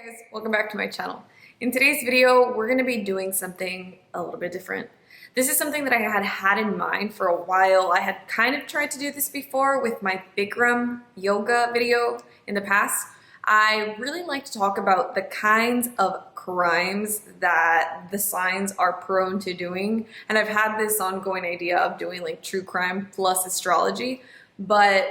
Hey guys, welcome back to my channel. In today's video, we're going to be doing something a little bit different. This is something that I had in mind for a while. I had kind of tried to do this before with my Bikram yoga video in the past. I really like to talk about the kinds of crimes that the signs are prone to doing. And I've had this ongoing idea of doing like true crime plus astrology. But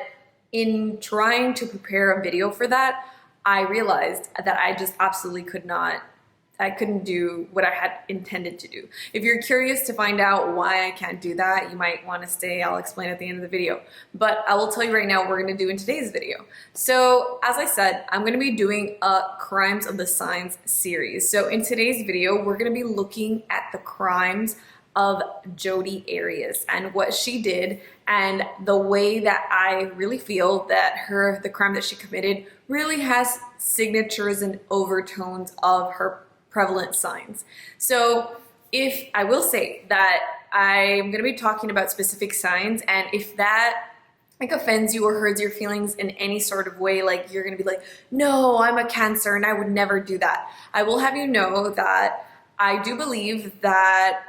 in trying to prepare a video for that, I realized that I just absolutely couldn't do what I had intended to do. If you're curious to find out why I can't do that, you might want to stay. I'll explain at the end of the video. But I will tell you right now what we're going to do in today's video. So as I said, I'm going to be doing a Crimes of the Signs series. So in today's video, we're going to be looking at the crimes of JODI ARIAS and what she did, and the way that I really feel that the crime that she committed really has signatures and overtones of her prevalent signs. So if I will say that I'm going to be talking about specific signs, and if that like offends you or hurts your feelings in any sort of way, like you're going to be like, no, I'm a Cancer and I would never do that, I will have you know that I do believe that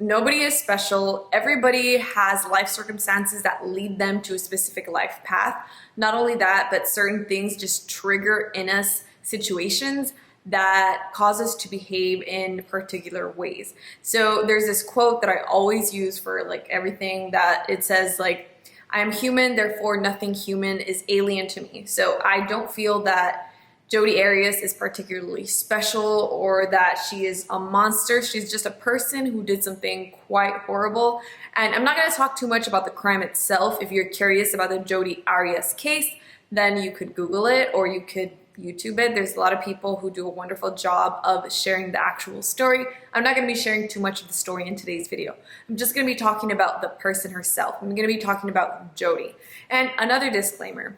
nobody is special. Everybody has life circumstances that lead them to a specific life path. Not only that, but certain things just trigger in us situations that cause us to behave in particular ways. So there's this quote that I always use for like everything, that it says like, I am human, therefore nothing human is alien to me. So I don't feel that JODI ARIAS is particularly special or that she is a monster. She's just a person who did something quite horrible. And I'm not going to talk too much about the crime itself. If you're curious about the JODI ARIAS case, then you could Google it or you could YouTube it. There's a lot of people who do a wonderful job of sharing the actual story. I'm not going to be sharing too much of the story in today's video. I'm just going to be talking about the person herself. I'm going to be talking about JODI. And another disclaimer,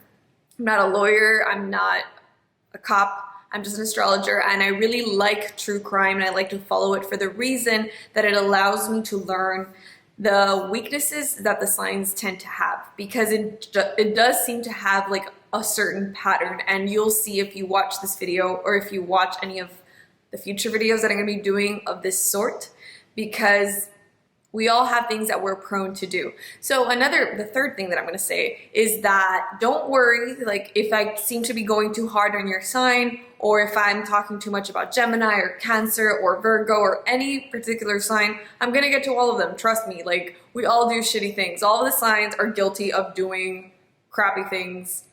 I'm not a lawyer, I'm not a cop, I'm just an astrologer, and I really like true crime and I like to follow it for the reason that it allows me to learn the weaknesses that the signs tend to have, because it does seem to have like a certain pattern, and you'll see if you watch this video or if you watch any of the future videos that I'm going to be doing of this sort, because we all have things that we're prone to do. So the third thing that I'm going to say is that don't worry, like if I seem to be going too hard on your sign, or if I'm talking too much about Gemini or Cancer or Virgo or any particular sign, I'm going to get to all of them. Trust me, like we all do shitty things. All of the signs are guilty of doing crappy things,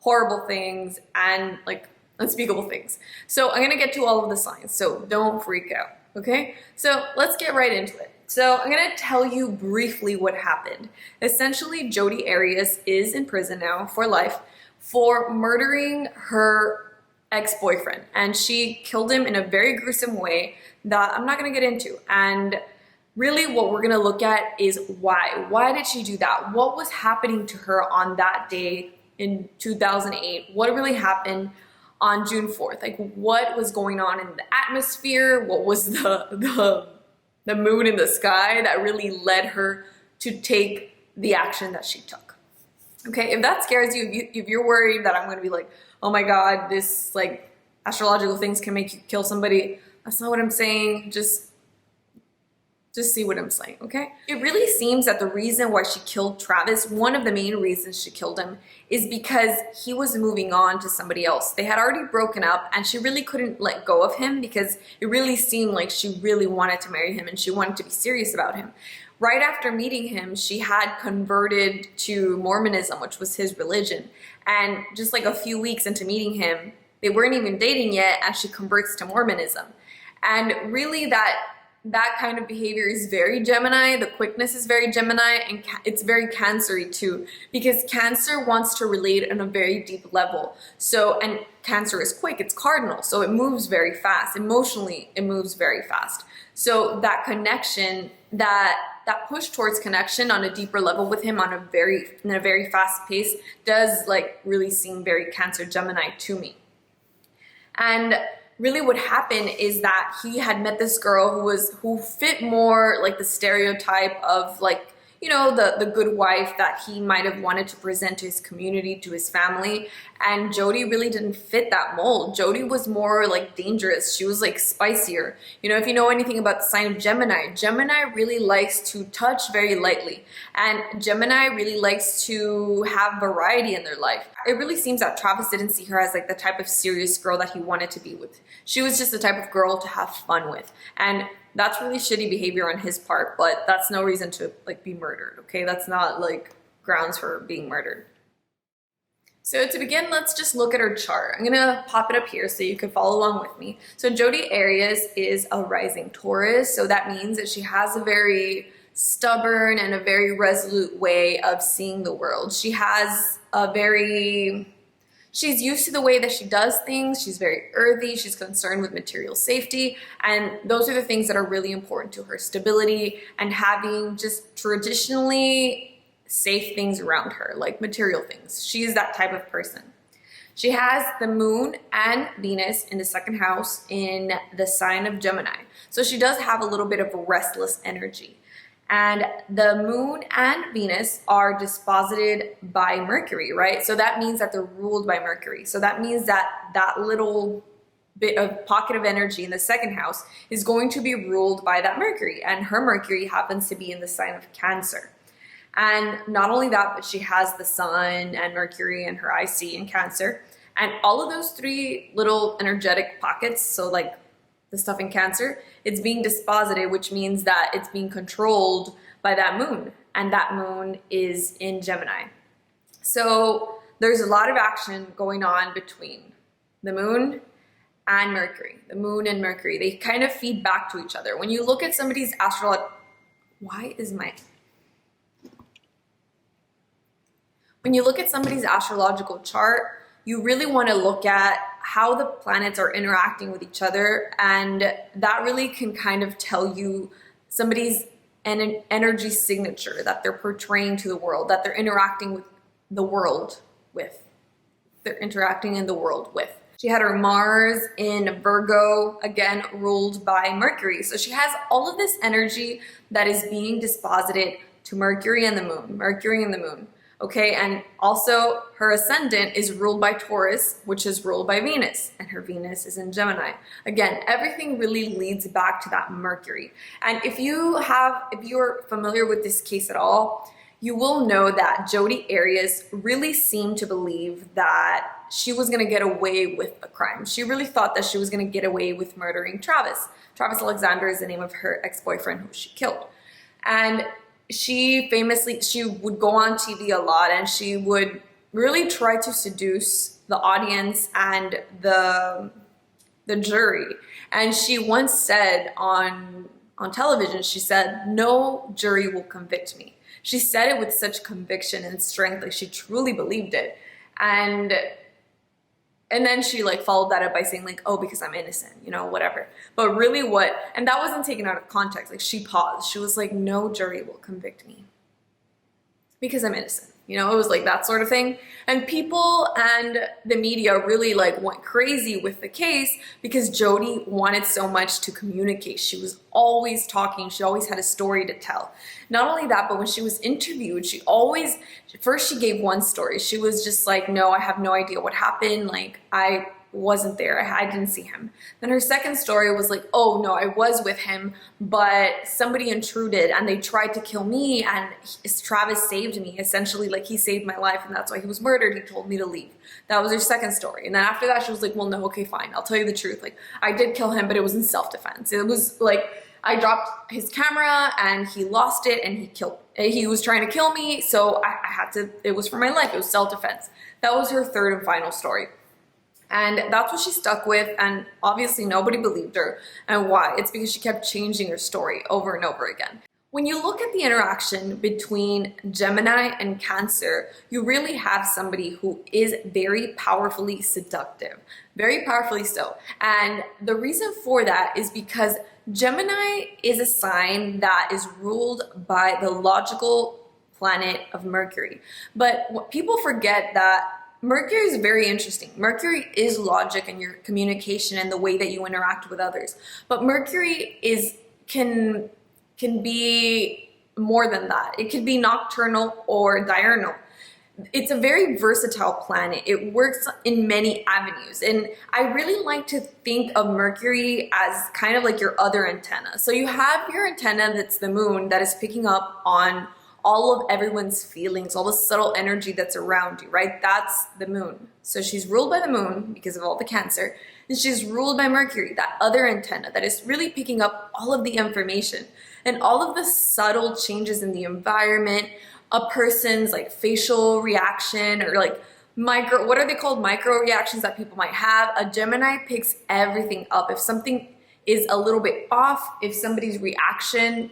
horrible things, and like unspeakable things. So I'm going to get to all of the signs, so don't freak out, okay? So let's get right into it. So I'm going to tell you briefly what happened. Essentially, JODI ARIAS is in prison now for life for murdering her ex-boyfriend, and she killed him in a very gruesome way that I'm not going to get into. And really what we're going to look at is why. Why did she do that? What was happening to her on that day in 2008? What really happened on June 4th? Like what was going on in the atmosphere? What was the mood in the sky that really led her to take the action that she took? Okay, if that scares you, if you're worried that I'm going to be like, oh my God, this like astrological things can make you kill somebody, that's not what I'm saying. Just see what I'm saying, okay? It really seems that the reason why she killed Travis, one of the main reasons she killed him, is because he was moving on to somebody else. They had already broken up and she really couldn't let go of him because it really seemed like she really wanted to marry him and she wanted to be serious about him. Right after meeting him, she had converted to Mormonism, which was his religion. And just like a few weeks into meeting him, they weren't even dating yet, and she converts to Mormonism. And really that kind of behavior is very Gemini. The quickness is very Gemini, and it's very Cancer-y too, because Cancer wants to relate on a very deep level. So, and Cancer is quick, it's cardinal, so it moves very fast. Emotionally, it moves very fast. So that connection, that push towards connection on a deeper level with him in a very fast pace does like really seem very Cancer Gemini to me. And really what happened is that he had met this girl who fit more like the stereotype of like, you know, the good wife that he might have wanted to present to his community, to his family. And JODI really didn't fit that mold. JODI was more like dangerous. She was like spicier. You know, if you know anything about the sign of Gemini, Gemini really likes to touch very lightly. And Gemini really likes to have variety in their life. It really seems that Travis didn't see her as like the type of serious girl that he wanted to be with. She was just the type of girl to have fun with. And that's really shitty behavior on his part, but that's no reason to like be murdered, okay? That's not like grounds for being murdered. So to begin, let's just look at her chart. I'm gonna pop it up here so you can follow along with me. So JODI Arias is a rising Taurus, so that means that she has a very stubborn and a very resolute way of seeing the world. She has a very... She's used to the way that she does things. She's very earthy. She's concerned with material safety. And those are the things that are really important to her. Stability and having just traditionally safe things around her, like material things. She is that type of person. She has the moon and Venus in the second house in the sign of Gemini. So she does have a little bit of a restless energy. And the moon and Venus are disposited by Mercury, right? So that means that they're ruled by Mercury. So that means that that little bit of pocket of energy in the second house is going to be ruled by that Mercury. And her Mercury happens to be in the sign of Cancer. And not only that, but she has the Sun and Mercury and her IC in Cancer. And all of those three little energetic pockets, so like the stuff in Cancer, it's being disposited, which means that it's being controlled by that moon, and that moon is in Gemini. So there's a lot of action going on between the moon and Mercury. The moon and Mercury, they kind of feed back to each other. When you look at somebody's When you look at somebody's astrological chart, you really want to look at how the planets are interacting with each other, and that really can kind of tell you somebody's energy signature that they're portraying to the world, that they're interacting with the world with. They're interacting in the world with. She had her Mars in Virgo, again ruled by Mercury. So she has all of this energy that is being disposited to Mercury and the moon, Mercury and the moon. Okay, and also her ascendant is ruled by Taurus, which is ruled by Venus, and her Venus is in Gemini. Again, everything really leads back to that Mercury. And if you're familiar with this case at all, you will know that JODI Arias really seemed to believe that she was gonna get away with a crime. She really thought that she was gonna get away with murdering Travis. Travis Alexander is the name of her ex-boyfriend who she killed. And she would go on TV a lot, and she would really try to seduce the audience and the jury. And she once said on television, she said, "No jury will convict me." She said it with such conviction and strength, like she truly believed it. And then she like followed that up by saying like, "Oh, because I'm innocent, you know, whatever." But really and that wasn't taken out of context. Like she paused. She was like, "No jury will convict me because I'm innocent." You know, it was like that sort of thing. And people and the media really like went crazy with the case because JODI wanted so much to communicate. She was always talking. She always had a story to tell. Not only that, but when she was interviewed, first she gave one story. She was just like, "No, I have no idea what happened. Like, I wasn't there. I didn't see him." Then her second story was like, "Oh no, I was with him, but somebody intruded and they tried to kill me, and Travis saved me. Essentially, like he saved my life, and that's why he was murdered. He told me to leave." That was her second story. And then after that, she was like, "Well, no, okay, fine. I'll tell you the truth. Like, I did kill him, but it was in self-defense. It was like I dropped his camera and he lost it and he was trying to kill me, so I had to, it was for my life. It was self-defense." That was her third and final story. And that's what she stuck with, and obviously nobody believed her. And why? It's because she kept changing her story over and over again. When you look at the interaction between Gemini and Cancer, you really have somebody who is very powerfully seductive, very powerfully so. And the reason for that is because Gemini is a sign that is ruled by the logical planet of Mercury. But what people forget that Mercury is very interesting. Mercury is logic and your communication and the way that you interact with others. But Mercury can be more than that. It could be nocturnal or diurnal. It's a very versatile planet. It works in many avenues. And I really like to think of Mercury as kind of like your other antenna. So you have your antenna that's the moon that is picking up on all of everyone's feelings, all the subtle energy that's around you, right? That's the moon. So she's ruled by the moon because of all the Cancer, and she's ruled by Mercury, that other antenna that is really picking up all of the information and all of the subtle changes in the environment, a person's like facial reaction or like micro, what are they called? Micro reactions that people might have. A Gemini picks everything up. If something is a little bit off, if somebody's reaction,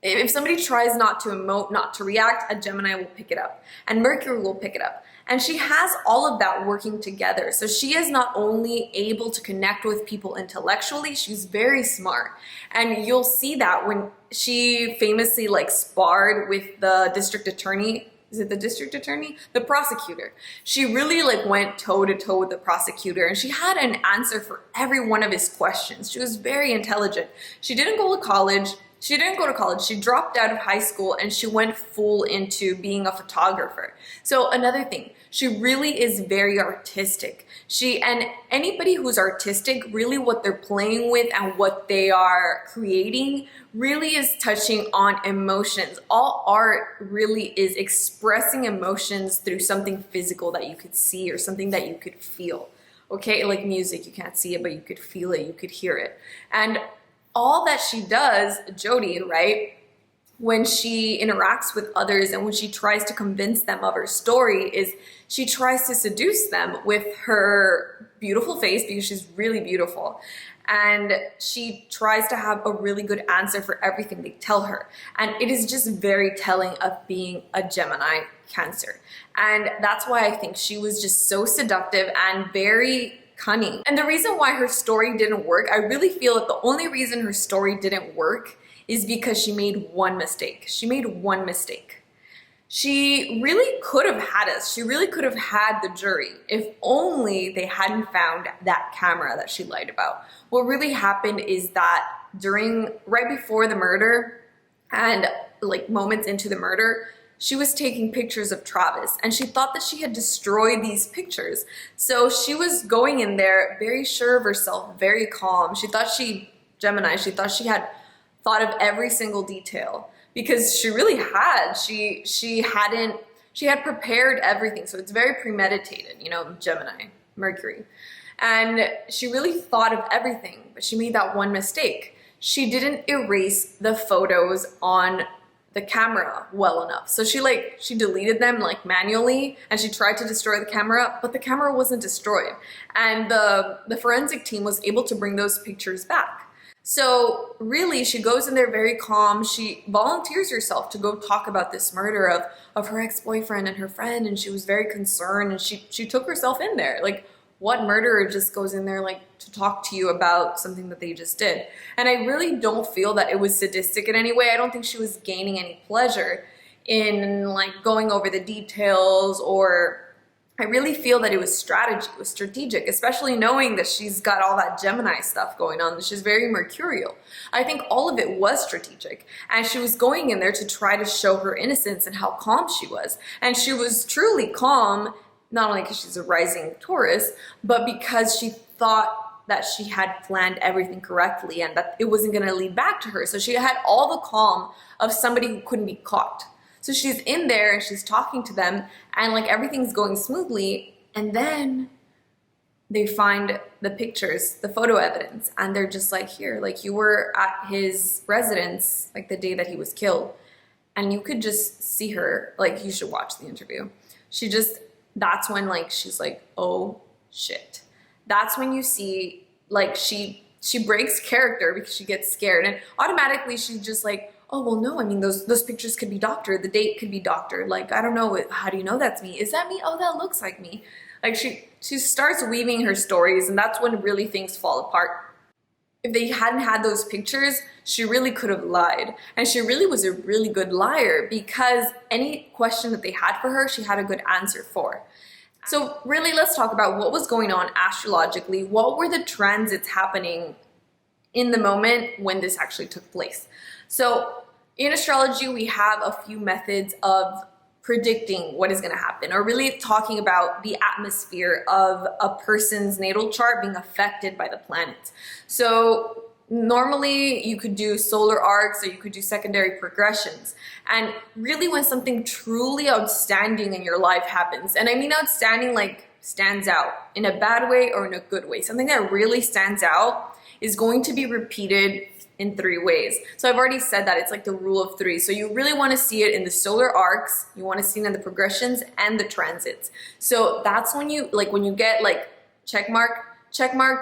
if somebody tries not to emote, not to react, a Gemini will pick it up and Mercury will pick it up. And she has all of that working together. So she is not only able to connect with people intellectually, she's very smart. And you'll see that when she famously like sparred with the district attorney. Is it the district attorney? The prosecutor. She really like went toe to toe with the prosecutor and she had an answer for every one of his questions. She was very intelligent. She didn't go to college. She dropped out of high school and she went full into being a photographer. So another thing, she really is very artistic. And anybody who's artistic, really what they're playing with and what they are creating really is touching on emotions. All art really is expressing emotions through something physical that you could see or something that you could feel. Okay, like music, you can't see it, but you could feel it, you could hear it. And all that she does, JODI, right, when she interacts with others and when she tries to convince them of her story is she tries to seduce them with her beautiful face because she's really beautiful. And she tries to have a really good answer for everything they tell her. And it is just very telling of being a Gemini Cancer. And that's why I think she was just so seductive and very cunning. And the reason why her story didn't work, I really feel that the only reason her story didn't work is because she made one mistake. She made one mistake. She really could have had us. She really could have had the jury if only they hadn't found that camera that she lied about. What really happened is that right before the murder and like moments into the murder, she was taking pictures of Travis and she thought that she had destroyed these pictures. So she was going in there very sure of herself, very calm. She thought she had thought of every single detail because she really had. She had prepared everything. So it's very premeditated, you know, Gemini, Mercury. And she really thought of everything, but she made that one mistake. She didn't erase the photos on the camera well enough. So she deleted them like manually and she tried to destroy the camera, but the camera wasn't destroyed. And the forensic team was able to bring those pictures back. So really she goes in there very calm. She volunteers herself to go talk about this murder of her ex-boyfriend and her friend, and she was very concerned and she took herself in there. Like, what murderer just goes in there like to talk to you about something that they just did? And I really don't feel that it was sadistic in any way. I don't think she was gaining any pleasure in like going over the details, or I really feel that it was strategy, it was strategic, especially knowing that she's got all that Gemini stuff going on. She's very mercurial. I think all of it was strategic. And she was going in there to try to show her innocence and how calm she was. And she was truly calm, not only because she's a rising Taurus, but because she thought that she had planned everything correctly and that it wasn't going to lead back to her. So she had all the calm of somebody who couldn't be caught. So she's in there and she's talking to them and like everything's going smoothly. And then they find the pictures, the photo evidence, and they're just like, here, like you were at his residence like the day that he was killed. And you could just see her, like you should watch the interview. That's when like she's like, oh shit. That's when you see like she breaks character because she gets scared, and automatically she's just like, oh well no, I mean those pictures could be doctored, the date could be doctored, like I don't know, how do you know that's me? Is that me? Oh, that looks like me. Like she starts weaving her stories, and that's when really things fall apart. If they hadn't had those pictures, she really could have lied. And she really was a really good liar because any question that they had for her, she had a good answer for. So really, let's talk about what was going on astrologically. What were the transits happening in the moment when this actually took place? So In astrology, we have a few methods of predicting what is going to happen, or really talking about the atmosphere of a person's natal chart being affected by the planets. So normally you could do solar arcs, or you could do secondary progressions. And really, when something truly outstanding in your life happens, and I mean outstanding like stands out in a bad way or in a good way, something that really stands out is going to be repeated in 3 ways. So I've already said that it's like the rule of 3. So you really want to see it in the solar arcs, you want to see it in the progressions and the transits. So that's when you get like check mark,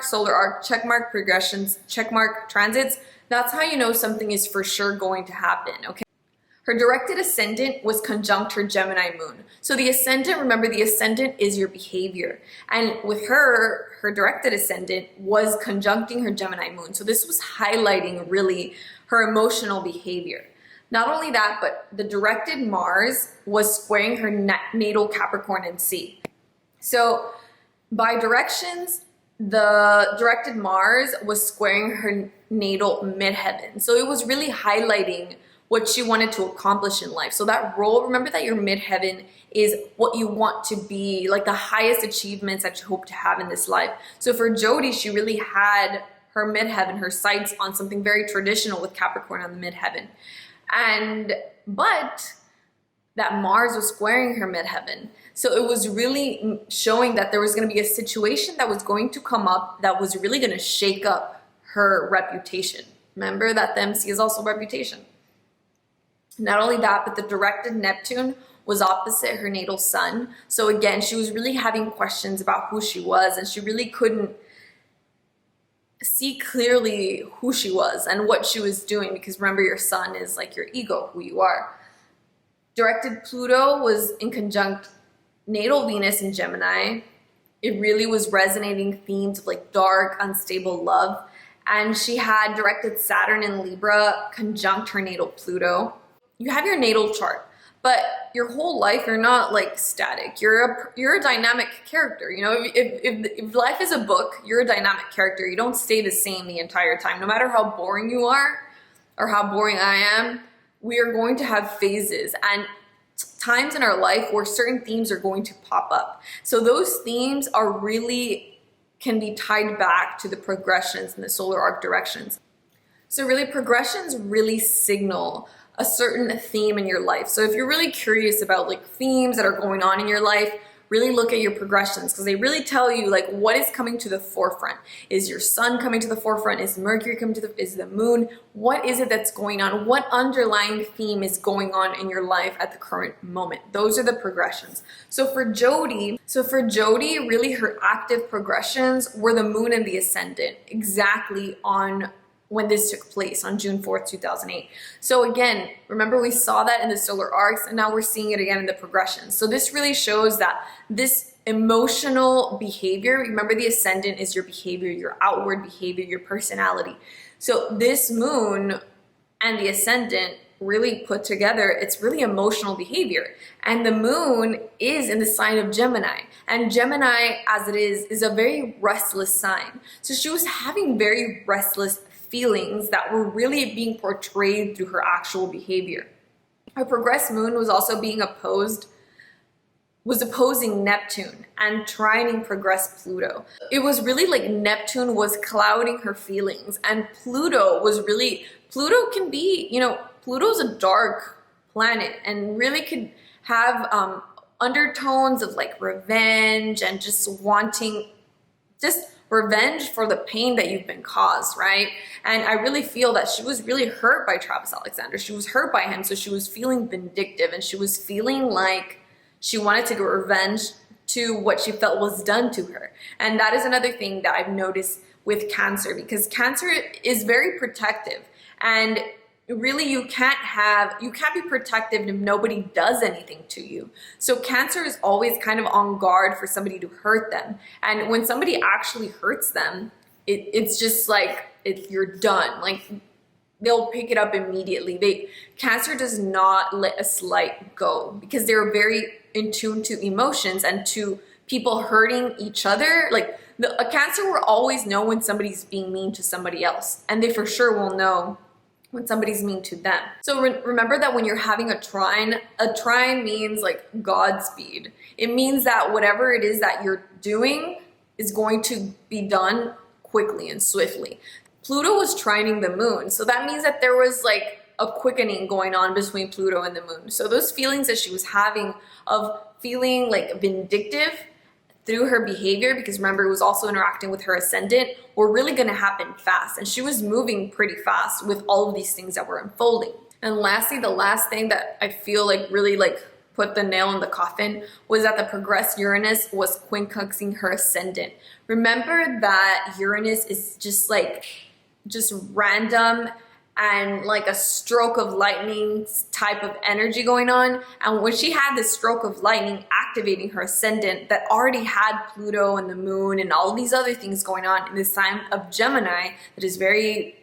solar arc, check mark, progressions, check mark, transits. That's how you know something is for sure going to happen, okay? Her directed ascendant was conjunct her Gemini moon. So the ascendant, remember, the ascendant is your behavior. And with her directed ascendant was conjuncting her Gemini moon. So this was highlighting really her emotional behavior. Not only that, but the directed Mars was squaring her natal Capricorn in C. So by directions, the directed Mars was squaring her natal midheaven. So it was really highlighting what she wanted to accomplish in life. So that role, remember that your midheaven is what you want to be, like the highest achievements that you hope to have in this life. So for JODI, she really had her midheaven, her sights on something very traditional with Capricorn on the midheaven. But that Mars was squaring her midheaven. So it was really showing that there was going to be a situation that was going to come up that was really going to shake up her reputation. Remember that the MC is also reputation. Not only that, but the directed Neptune was opposite her natal sun. So again, she was really having questions about who she was, and she really couldn't see clearly who she was and what she was doing, because remember, your sun is like your ego, who you are. Directed Pluto was in conjunct natal Venus in Gemini. It really was resonating themes of like dark, unstable love. And she had directed Saturn in Libra conjunct her natal Pluto. You have your natal chart, but your whole life, you're not like static. You're a dynamic character. You know, if life is a book, you're a dynamic character. You don't stay the same the entire time. No matter how boring you are or how boring I am, we are going to have phases and times in our life where certain themes are going to pop up. So those themes are really can be tied back to the progressions and the solar arc directions. So really, progressions really signal a certain theme in your life. So if you're really curious about like themes that are going on in your life, really look at your progressions, because they really tell you like what is coming to the forefront. Is your sun coming to the forefront? Is Mercury coming to is the moon? What is it that's going on? What underlying theme is going on in your life at the current moment? Those are the progressions. So for JODI, really her active progressions were the moon and the ascendant, exactly on when this took place on June 4th, 2008. So again, remember we saw that in the solar arcs, and now we're seeing it again in the progressions. So this really shows that this emotional behavior, remember the ascendant is your behavior, your outward behavior, your personality. So this moon and the ascendant really put together, it's really emotional behavior. And the moon is in the sign of Gemini. And Gemini, as it is a very restless sign. So she was having very restless feelings that were really being portrayed through her actual behavior. Her progressed moon was also being opposing Neptune and trining progressed Pluto. It was really like Neptune was clouding her feelings, and Pluto can be, you know, Pluto's a dark planet and really could have undertones of like revenge and just wanting revenge for the pain that you've been caused, right? And I really feel that she was really hurt by Travis Alexander. She was hurt by him, so she was feeling vindictive, and she was feeling like she wanted to get revenge to what she felt was done to her. And that is another thing that I've noticed with Cancer, because Cancer is very protective, and really you can't be protective if nobody does anything to you. So Cancer is always kind of on guard for somebody to hurt them. And when somebody actually hurts them, it's just like, you're done. Like, they'll pick it up immediately. Cancer does not let a slight go, because they're very in tune to emotions and to people hurting each other. Like a Cancer will always know when somebody's being mean to somebody else, and they for sure will know when somebody's mean to them. So remember that when you're having a trine means like Godspeed. It means that whatever it is that you're doing is going to be done quickly and swiftly. Pluto was trining the moon, so that means that there was like a quickening going on between Pluto and the moon. So those feelings that she was having of feeling like vindictive through her behavior, because remember it was also interacting with her ascendant, were really going to happen fast, and she was moving pretty fast with all of these things that were unfolding. And lastly, the last thing that I feel like really like put the nail in the coffin was that the progressed Uranus was quincunxing her ascendant. Remember that Uranus is just random and like a stroke of lightning type of energy going on. And when she had this stroke of lightning activating her ascendant that already had Pluto and the moon and all these other things going on in this sign of Gemini that is very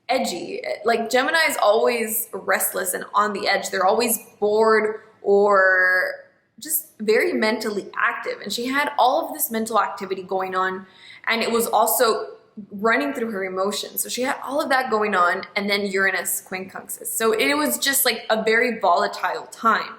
edgy. Like Gemini is always restless and on the edge. They're always bored or just very mentally active. And she had all of this mental activity going on, and it was also running through her emotions. So she had all of that going on, and then Uranus quincunxes. So it was just like a very volatile time.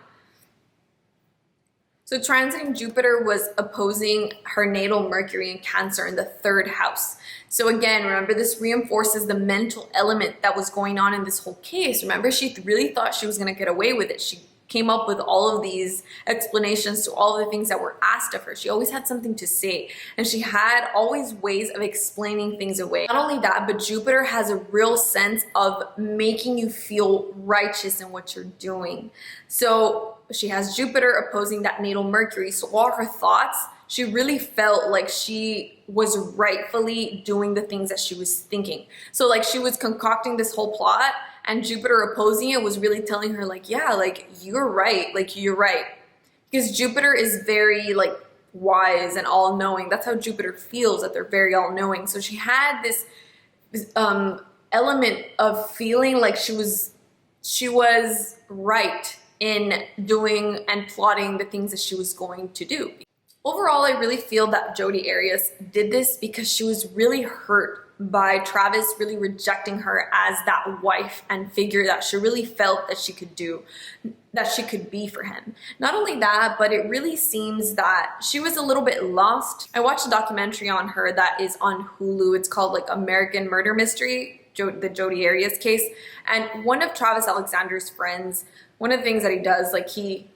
So transiting Jupiter was opposing her natal Mercury in Cancer in the 3rd house. So again, remember, this reinforces the mental element that was going on in this whole case. Remember, she really thought she was going to get away with it. She came up with all of these explanations to all of the things that were asked of her. She always had something to say, and she had always ways of explaining things away. Not only that, but Jupiter has a real sense of making you feel righteous in what you're doing. So she has Jupiter opposing that natal Mercury. So all her thoughts, she really felt like she was rightfully doing the things that she was thinking. So like she was concocting this whole plot, and Jupiter opposing it was really telling her like, yeah, like you're right, because Jupiter is very like wise and all-knowing. That's how Jupiter feels, that they're very all-knowing. So she had this element of feeling like she was right in doing and plotting the things that she was going to do. Overall, I really feel that JODI Arias did this because she was really hurt by Travis really rejecting her as that wife and figure that she really felt that she could do, that she could be for him. Not only that, but it really seems that she was a little bit lost. I watched a documentary on her that is on Hulu. It's called like American Murder Mystery, the JODI Arias case. And one of Travis Alexander's friends, one of the things that he does, like he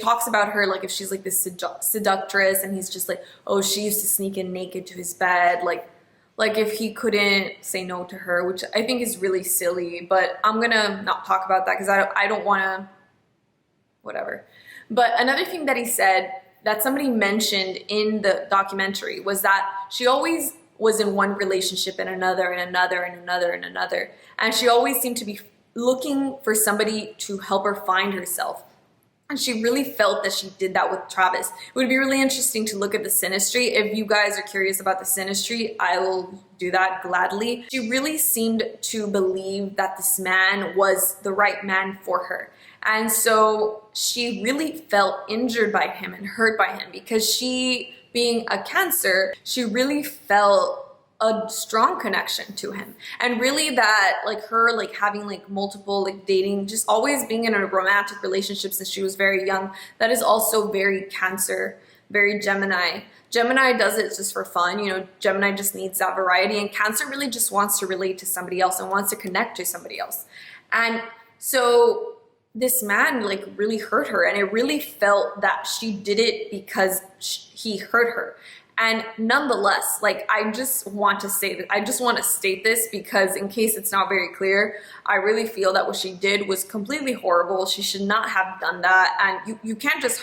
talks about her like if she's like this seductress, and he's just like, oh, she used to sneak in naked to his bed, like if he couldn't say no to her, which I think is really silly, but I'm gonna not talk about that because I don't wanna, whatever. But another thing that he said that somebody mentioned in the documentary was that she always was in one relationship and another and another and another and another. And she always seemed to be looking for somebody to help her find herself. And she really felt that she did that with Travis. It would be really interesting to look at the synastry. If you guys are curious about the synastry, I will do that gladly. She really seemed to believe that this man was the right man for her. And so she really felt injured by him and hurt by him because she, being a Cancer, she really felt a strong connection to him, and really that like her like having like multiple like dating, just always being in a romantic relationship since she was very young, that is also very Cancer, very Gemini. Gemini does it just for fun, you know. Gemini just needs that variety, and Cancer really just wants to relate to somebody else and wants to connect to somebody else. And so this man like really hurt her, and it really felt that she did it because he hurt her. And nonetheless, like I just want to say that, I just want to state this because in case it's not very clear, I really feel that what she did was completely horrible. She should not have done that. And you can't just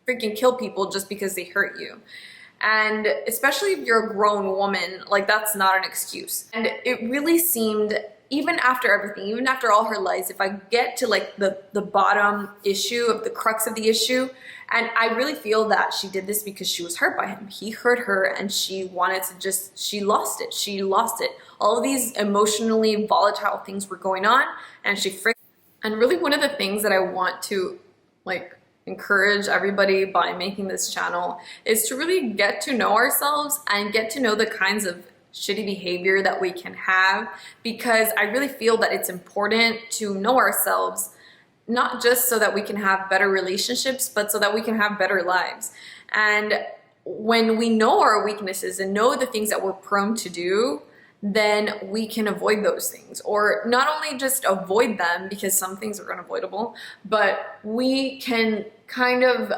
freaking kill people just because they hurt you. And especially if you're a grown woman, like that's not an excuse. And it really seemed, even after everything, even after all her lies, if I get to like the bottom issue of the crux of the issue, and I really feel that she did this because she was hurt by him. He hurt her and she wanted to just, she lost it. She lost it. All of these emotionally volatile things were going on, and she freaked. And really one of the things that I want to like encourage everybody by making this channel is to really get to know ourselves and get to know the kinds of shitty behavior that we can have, because I really feel that it's important to know ourselves, not just so that we can have better relationships, but so that we can have better lives. And when we know our weaknesses and know the things that we're prone to do, then we can avoid those things. Or not only just avoid them, because some things are unavoidable, but we can kind of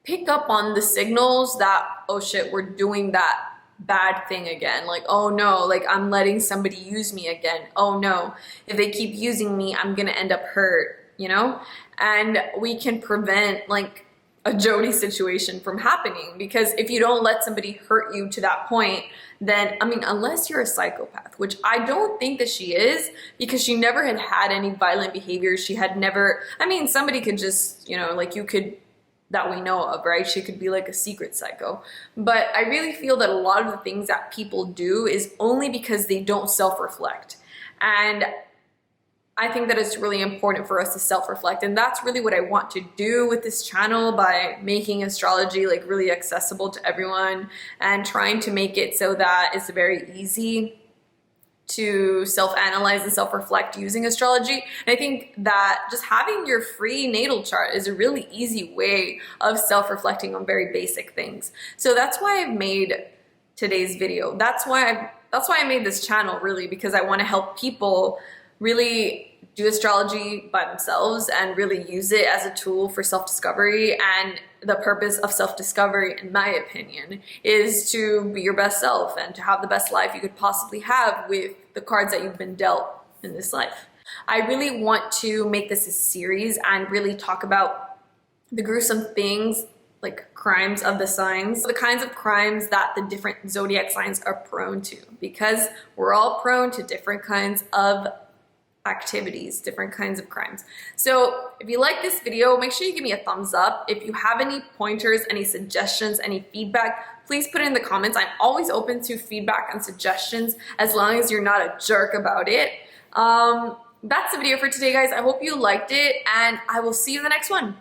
pick up on the signals that, oh shit, we're doing that bad thing again. Like, oh no, like I'm letting somebody use me again. Oh no, if they keep using me, I'm gonna end up hurt, you know? And we can prevent like a JODI situation from happening, because if you don't let somebody hurt you to that point, then, I mean, unless you're a psychopath, which I don't think that she is, because she never had any violent behaviors. She had never, I mean, somebody could just, you know, like you could, that we know of, right? She could be like a secret psycho. But I really feel that a lot of the things that people do is only because they don't self-reflect. And I think that it's really important for us to self-reflect, and that's really what I want to do with this channel by making astrology like really accessible to everyone and trying to make it so that it's very easy to self-analyze and self-reflect using astrology. And I think that just having your free natal chart is a really easy way of self-reflecting on very basic things. So that's why I've made today's video. That's why I made this channel, really, because I want to help people really do astrology by themselves and really use it as a tool for self-discovery. And the purpose of self-discovery, in my opinion, is to be your best self and to have the best life you could possibly have with the cards that you've been dealt in this life. I really want to make this a series and really talk about the gruesome things, like crimes of the signs, the kinds of crimes that the different zodiac signs are prone to, because we're all prone to different kinds of activities, different kinds of crimes. So if you like this video, make sure you give me a thumbs up. If you have any pointers, any suggestions, any feedback, please put it in the comments. I'm always open to feedback and suggestions, as long as you're not a jerk about it. That's the video for today, guys. I hope you liked it, and I will see you in the next one.